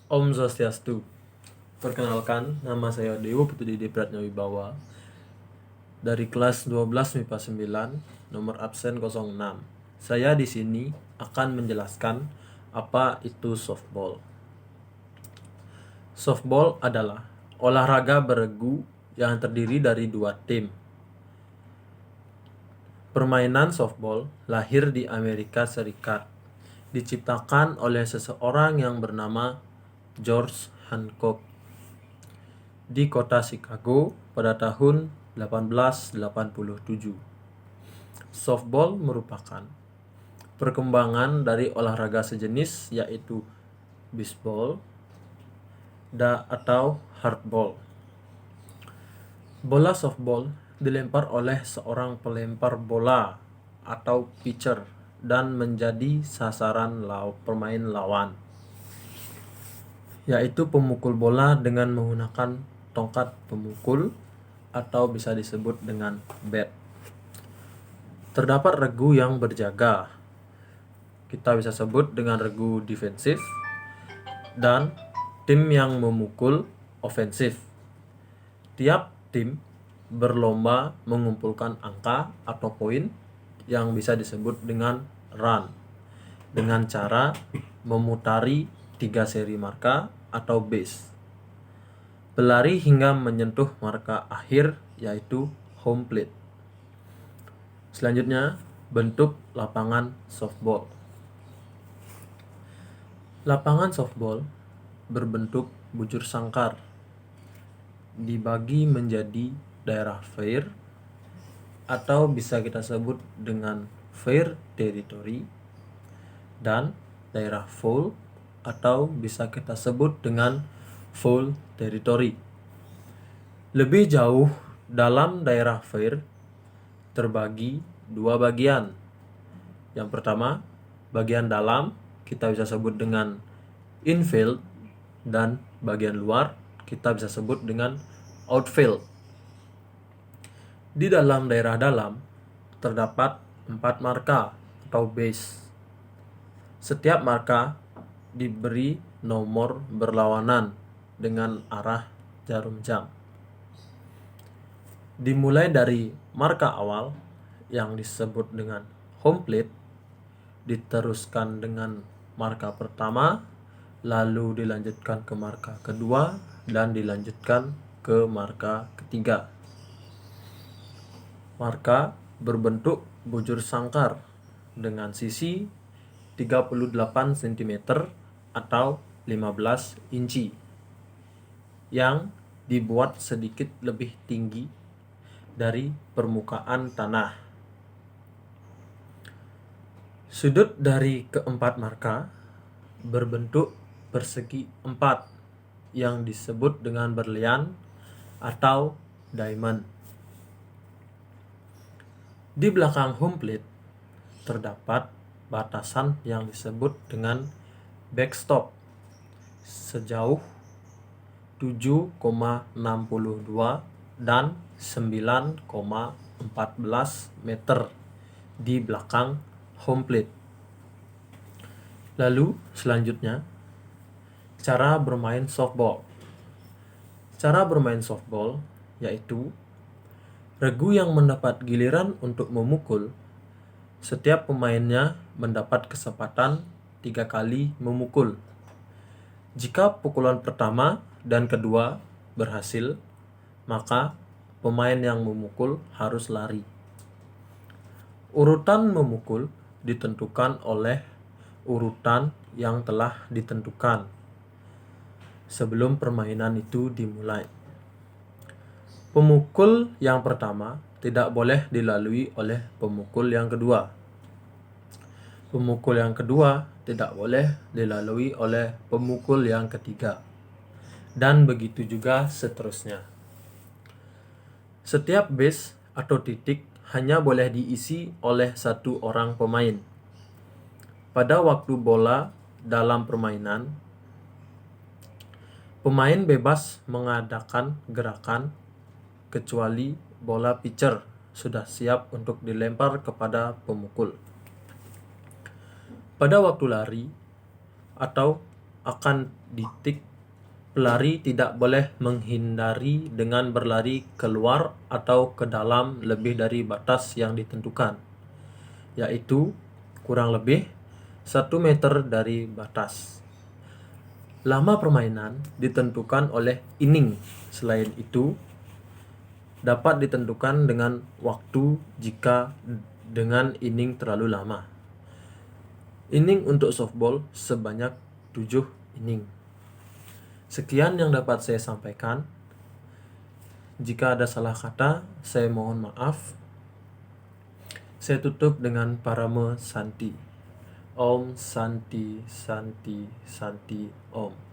Om Swastiastu. Perkenalkan, nama saya Dewo Putudidi Pratnawibawa dari kelas 12 MIPA 9, nomor absen 06. Saya di sini akan menjelaskan apa itu softball. Softball adalah olahraga beregu yang terdiri dari dua tim. Permainan softball lahir di Amerika Serikat, diciptakan oleh seseorang yang bernama George Hancock di kota Chicago pada tahun 1887. Softball merupakan perkembangan dari olahraga sejenis yaitu baseball atau hardball. Bola softball dilempar oleh seorang pelempar bola atau pitcher dan menjadi sasaran pemain lawan, yaitu pemukul bola dengan menggunakan tongkat pemukul atau bisa disebut dengan bat. Terdapat regu yang berjaga, kita bisa sebut dengan regu defensif, dan tim yang memukul ofensif. Tiap tim berlomba mengumpulkan angka atau poin yang bisa disebut dengan run dengan cara memutari 3 seri marka atau base. Berlari hingga menyentuh marka akhir yaitu home plate. Selanjutnya, bentuk lapangan softball. Lapangan softball berbentuk bujur sangkar, dibagi menjadi daerah fair atau bisa kita sebut dengan fair territory dan daerah foul atau bisa kita sebut dengan foul territory. Lebih jauh, dalam daerah fair terbagi dua bagian. Yang pertama, bagian dalam kita bisa sebut dengan infield dan bagian luar kita bisa sebut dengan outfield. Di dalam daerah dalam terdapat 4 marka atau base. Setiap marka diberi nomor berlawanan dengan arah jarum jam. Dimulai dari marka awal yang disebut dengan home plate, diteruskan dengan marka pertama, lalu dilanjutkan ke marka kedua, dan dilanjutkan ke marka ketiga. Marka berbentuk bujur sangkar dengan sisi 38 cm atau 15 inci yang dibuat sedikit lebih tinggi dari permukaan tanah. Sudut dari keempat marka berbentuk persegi 4 yang disebut dengan berlian atau diamond. Di belakang home plate terdapat batasan yang disebut dengan backstop sejauh 7,62 dan 9,14 meter di belakang home plate. Lalu selanjutnya, cara bermain softball. Cara bermain softball yaitu regu yang mendapat giliran untuk memukul, setiap pemainnya mendapat kesempatan 3 kali memukul. Jika pukulan pertama dan kedua berhasil, maka pemain yang memukul harus lari. Urutan memukul ditentukan oleh urutan yang telah ditentukan sebelum permainan itu dimulai. Pemukul yang pertama tidak boleh dilalui oleh pemukul yang kedua. Pemukul yang kedua tidak boleh dilalui oleh pemukul yang ketiga. Dan begitu juga seterusnya. Setiap base atau titik hanya boleh diisi oleh 1 orang pemain. Pada waktu bola dalam permainan, pemain bebas mengadakan gerakan kecuali bola pitcher sudah siap untuk dilempar kepada pemukul. Pada waktu lari atau akan ditik, pelari tidak boleh menghindari dengan berlari keluar atau ke dalam lebih dari batas yang ditentukan, yaitu kurang lebih 1 meter dari batas. Lama permainan ditentukan oleh inning. Selain itu, dapat ditentukan dengan waktu jika dengan inning terlalu lama. Inning untuk softball sebanyak 7 inning. Sekian yang dapat saya sampaikan. Jika ada salah kata, saya mohon maaf. Saya tutup dengan Parama Santi. Om Santi Santi Santi Om.